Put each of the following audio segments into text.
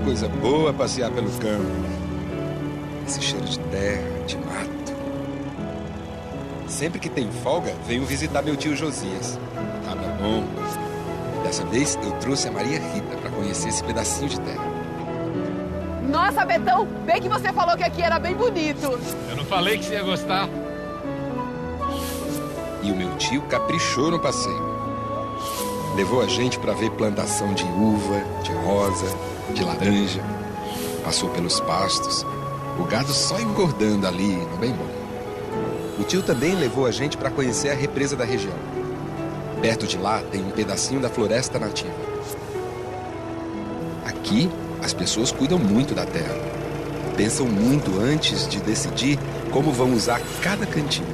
coisa boa passear pelo campo. Esse cheiro de terra, de mato. Sempre que tem folga, venho visitar meu tio Josias. Tava bom. Dessa vez, eu trouxe a Maria Rita para conhecer esse pedacinho de terra. Nossa, Betão, bem que você falou que aqui era bem bonito. Eu não falei que você ia gostar. E o meu tio caprichou no passeio. Levou a gente para ver plantação de uva, de rosa, de laranja. Passou pelos pastos, o gado só engordando ali, no bem bom. O tio também levou a gente para conhecer a represa da região. Perto de lá tem um pedacinho da floresta nativa. Aqui, as pessoas cuidam muito da terra. Pensam muito antes de decidir como vão usar cada cantinho.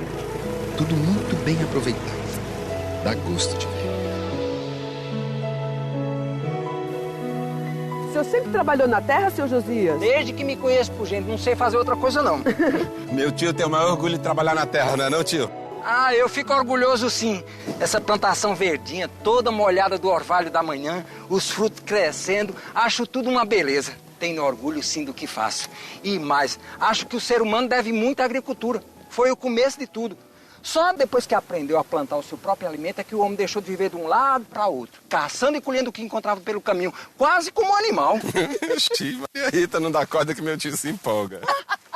Tudo muito bem aproveitado. Dá gosto de ver. O senhor sempre trabalhou na terra, seu Josias? Desde que me conheço por gente, não sei fazer outra coisa, não. Meu tio tem o maior orgulho de trabalhar na terra, não é não, tio? Ah, eu fico orgulhoso, sim. Essa plantação verdinha, toda molhada do orvalho da manhã, os frutos crescendo, acho tudo uma beleza. Tenho orgulho, sim, do que faço. E mais, acho que o ser humano deve muito à agricultura. Foi o começo de tudo. Só depois que aprendeu a plantar o seu próprio alimento é que o homem deixou de viver de um lado para outro, caçando e colhendo o que encontrava pelo caminho, quase como um animal. Maria Rita não dá corda que meu tio se empolga.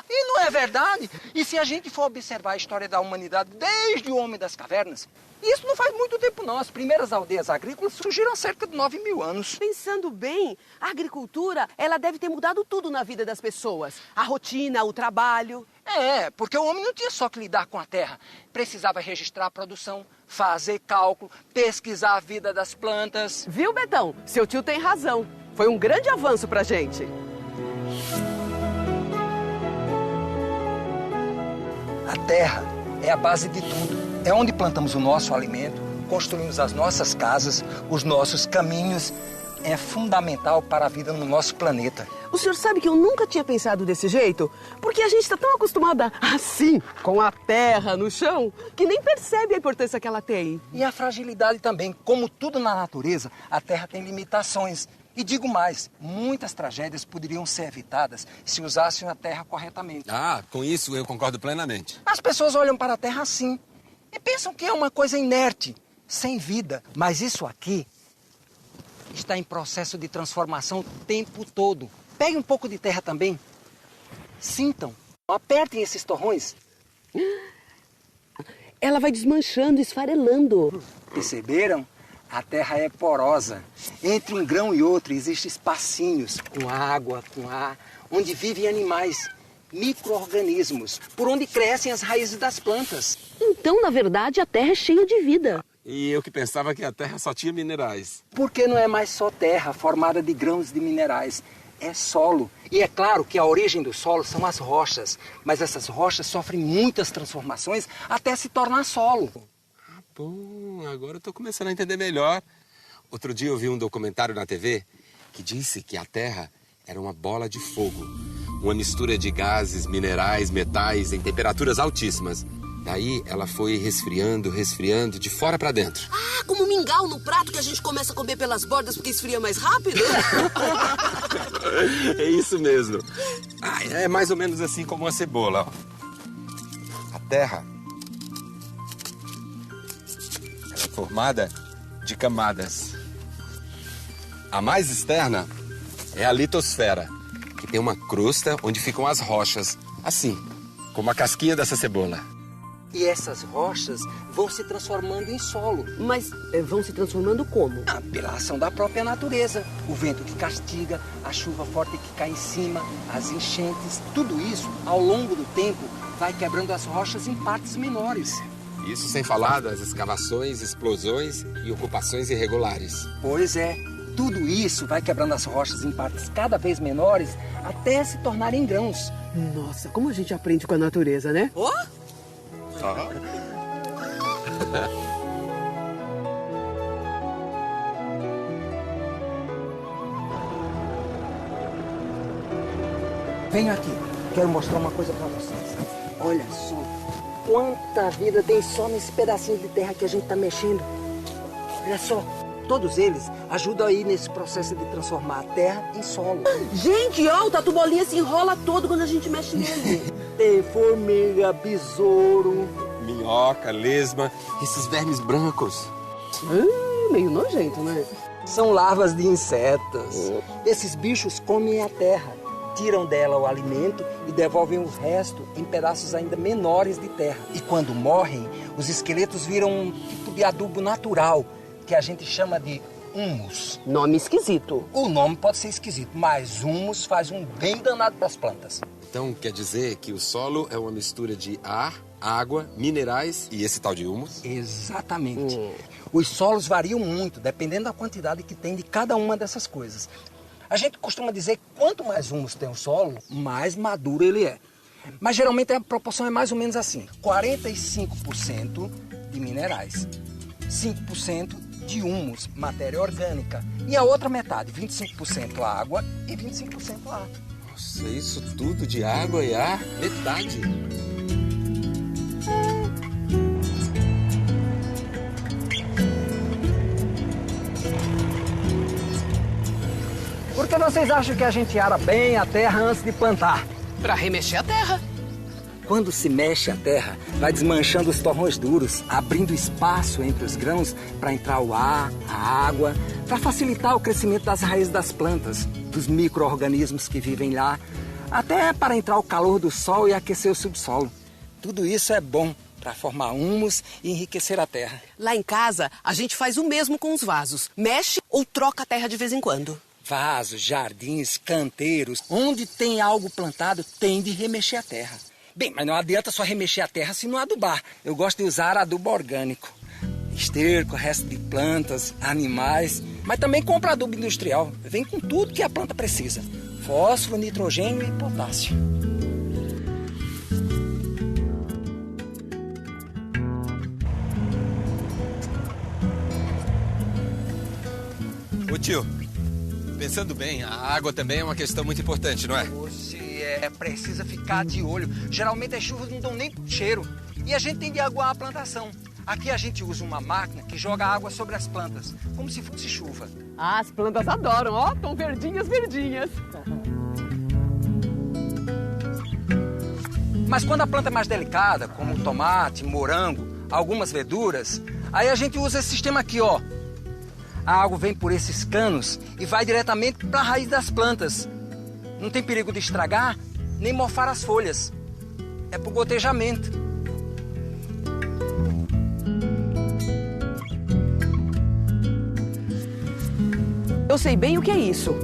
E não é verdade? E se a gente for observar a história da humanidade desde o homem das cavernas, isso não faz muito tempo não. As primeiras aldeias agrícolas surgiram há cerca de 9.000 anos. Pensando bem, a agricultura, ela deve ter mudado tudo na vida das pessoas. A rotina, o trabalho. É, porque o homem não tinha só que lidar com a terra. Precisava registrar a produção, fazer cálculo, pesquisar a vida das plantas. Viu, Betão? Seu tio tem razão. Foi um grande avanço pra gente. A terra é a base de tudo. É onde plantamos o nosso alimento, construímos as nossas casas, os nossos caminhos. É fundamental para a vida no nosso planeta. O senhor sabe que eu nunca tinha pensado desse jeito? Porque a gente está tão acostumada assim, com a terra no chão, que nem percebe a importância que ela tem. E a fragilidade também. Como tudo na natureza, a terra tem limitações. E digo mais, muitas tragédias poderiam ser evitadas se usassem a terra corretamente. Ah, com isso eu concordo plenamente. As pessoas olham para a terra assim e pensam que é uma coisa inerte, sem vida. Mas isso aqui está em processo de transformação o tempo todo. Pegue um pouco de terra também. Sintam, apertem esses torrões. Ela vai desmanchando, esfarelando. Perceberam? A terra é porosa. Entre um grão e outro existem espacinhos com água, com ar, onde vivem animais, micro-organismos, por onde crescem as raízes das plantas. Então, na verdade, a terra é cheia de vida. E eu que pensava que a terra só tinha minerais. Porque não é mais só terra formada de grãos de minerais. É solo. E é claro que a origem do solo são as rochas. Mas essas rochas sofrem muitas transformações até se tornar solo. Bom, agora eu tô começando a entender melhor. Outro dia eu vi um documentário na TV que disse que a Terra era uma bola de fogo. Uma mistura de gases, minerais, metais em temperaturas altíssimas. Daí ela foi resfriando, resfriando, de fora pra dentro. Ah, como mingau no prato que a gente começa a comer pelas bordas porque esfria mais rápido? É isso mesmo. Ah, é mais ou menos assim como uma cebola, ó. A Terra é formada de camadas. A mais externa é a litosfera, que tem uma crosta onde ficam as rochas, assim, como a casquinha dessa cebola. E essas rochas vão se transformando em solo. Mas vão se transformando como? Pela ação da própria natureza. O vento que castiga, a chuva forte que cai em cima, as enchentes. Tudo isso, ao longo do tempo, vai quebrando as rochas em partes menores. Isso sem falar das escavações, explosões e ocupações irregulares. Pois é, tudo isso vai quebrando as rochas em partes cada vez menores até se tornarem grãos. Nossa, como a gente aprende com a natureza, né? Ó! Venham aqui, quero mostrar uma coisa pra vocês. Olha só, quanta vida tem só nesse pedacinho de terra que a gente tá mexendo. Olha só, Todos eles ajudam aí nesse processo de transformar a terra em solo. Gente, ó, o tatu bolinha se enrola todo quando a gente mexe nele. Tem formiga, besouro. Minhoca, lesma, esses vermes brancos. Meio nojento, né? São larvas de insetos. Esses bichos comem a terra, tiram dela o alimento e devolvem o resto em pedaços ainda menores de terra. E quando morrem, os esqueletos viram um tipo de adubo natural, que a gente chama de humus. Nome esquisito. O nome pode ser esquisito, mas humus faz um bem danado para as plantas. Então quer dizer que o solo é uma mistura de ar, água, minerais e esse tal de humus? Exatamente. Os solos variam muito, dependendo da quantidade que tem de cada uma dessas coisas. A gente costuma dizer que quanto mais humus tem o solo, mais maduro ele é. Mas geralmente a proporção é mais ou menos assim. 45% de minerais, 5% de humus, matéria orgânica. E a outra metade, 25% água e 25% ar. Nossa, isso tudo de água e ar? Metade. Por que vocês acham que a gente ara bem a terra antes de plantar? Pra remexer a terra. Quando se mexe a terra, vai desmanchando os torrões duros, abrindo espaço entre os grãos para entrar o ar, a água, para facilitar o crescimento das raízes das plantas, dos micro-organismos que vivem lá, até para entrar o calor do sol e aquecer o subsolo. Tudo isso é bom para formar humus e enriquecer a terra. Lá em casa, a gente faz o mesmo com os vasos. Mexe ou troca a terra de vez em quando. Vasos, jardins, canteiros, onde tem algo plantado, tem de remexer a terra. Bem, mas não adianta só remexer a terra se não adubar. Eu gosto de usar adubo orgânico. Esterco, resto de plantas, animais, mas também compro adubo industrial. Vem com tudo que a planta precisa. Fósforo, nitrogênio e potássio. Ô tio, pensando bem, a água também é uma questão muito importante, não é? Precisa ficar de olho. Geralmente as chuvas não dão nem cheiro. E a gente tem de aguar a plantação. Aqui a gente usa uma máquina que joga água sobre as plantas, como se fosse chuva. Ah, as plantas adoram, ó, tão verdinhas, verdinhas. Mas quando a planta é mais delicada, como tomate, morango, algumas verduras, aí a gente usa esse sistema aqui, ó. A água vem por esses canos e vai diretamente para a raiz das plantas. Não tem perigo de estragar, nem mofar as folhas. É por gotejamento. Eu sei bem o que é isso.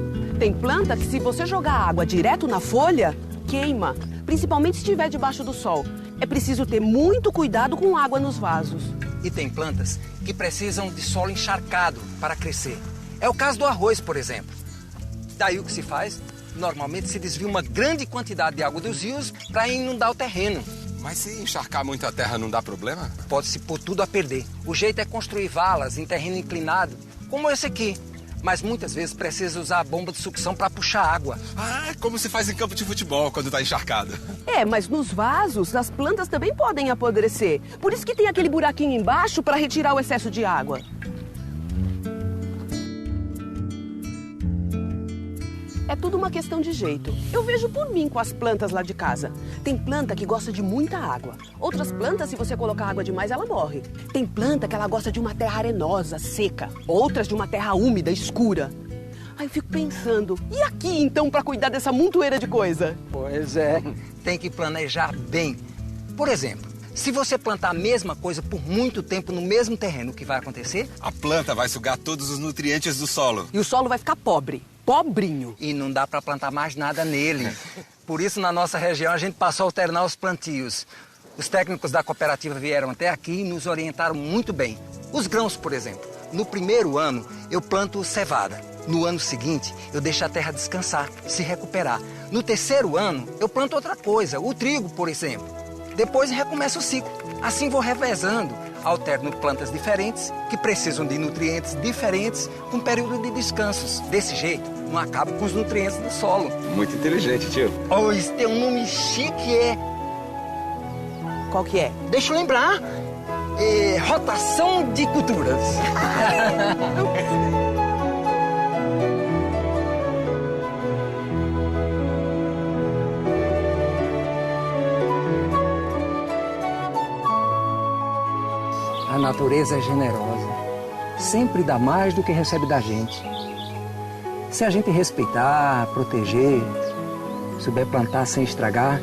Tem planta que se você jogar água direto na folha, queima. Principalmente se estiver debaixo do sol. É preciso ter muito cuidado com água nos vasos. E tem plantas que precisam de solo encharcado para crescer. É o caso do arroz, por exemplo. Daí o que se faz? Normalmente se desvia uma grande quantidade de água dos rios para inundar o terreno. Mas se encharcar muito a terra não dá problema? Pode-se pôr tudo a perder. O jeito é construir valas em terreno inclinado, como esse aqui. Mas muitas vezes precisa usar a bomba de sucção para puxar água. Ah, como se faz em campo de futebol quando está encharcado. É, mas nos vasos as plantas também podem apodrecer. Por isso que tem aquele buraquinho embaixo para retirar o excesso de água. É tudo uma questão de jeito. Eu vejo por mim com as plantas lá de casa. Tem planta que gosta de muita água. Outras plantas, se você colocar água demais, ela morre. Tem planta que ela gosta de uma terra arenosa, seca. Outras de uma terra úmida, escura. Aí eu fico pensando, e aqui então para cuidar dessa montoeira de coisa? Pois é, tem que planejar bem. Por exemplo, se você plantar a mesma coisa por muito tempo no mesmo terreno, o que vai acontecer? A planta vai sugar todos os nutrientes do solo. E o solo vai ficar pobre. Pobrinho. E não dá para plantar mais nada nele. Por isso, na nossa região, a gente passou a alternar os plantios. Os técnicos da cooperativa vieram até aqui e nos orientaram muito bem. Os grãos, por exemplo. No primeiro ano, eu planto cevada. No ano seguinte, eu deixo a terra descansar, se recuperar. No terceiro ano, eu planto outra coisa, o trigo, por exemplo. Depois recomeça o ciclo. Assim vou revezando. Alterno plantas diferentes, que precisam de nutrientes diferentes, com período de descansos. Desse jeito, não acabo com os nutrientes do solo. Muito inteligente, tio. Oh, isso tem um nome chique, é... Qual que é? Deixa eu lembrar. rotação de culturas. A natureza é generosa. Sempre dá mais do que recebe da gente. Se a gente respeitar, proteger, souber plantar sem estragar,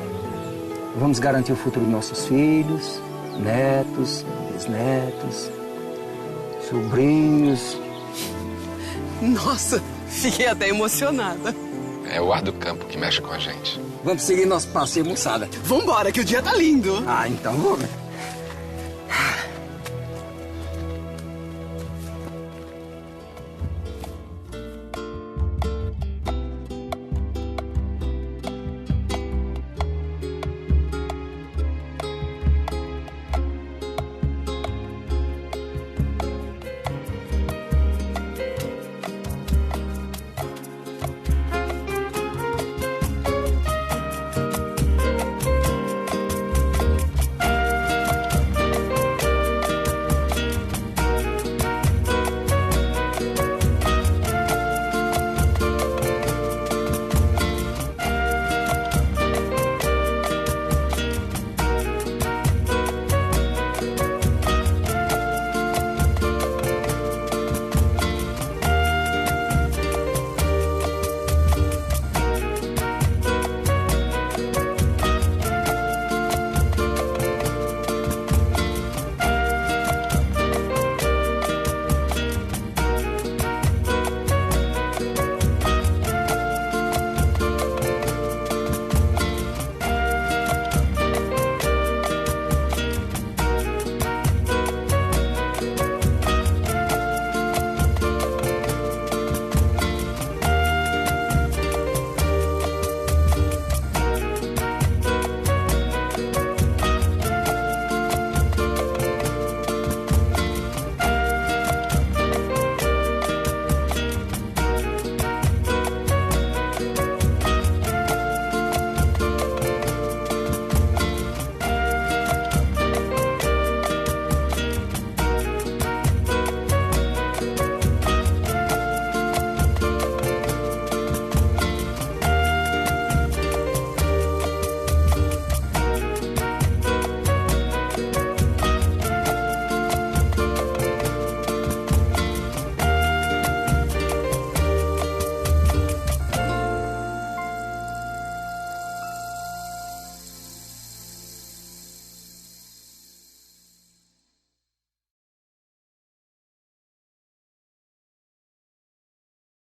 vamos garantir o futuro dos nossos filhos, netos, bisnetos, sobrinhos. Nossa, fiquei até emocionada. É o ar do campo que mexe com a gente. Vamos seguir nosso passeio, moçada. Vambora, que o dia tá lindo. Ah, então vamos.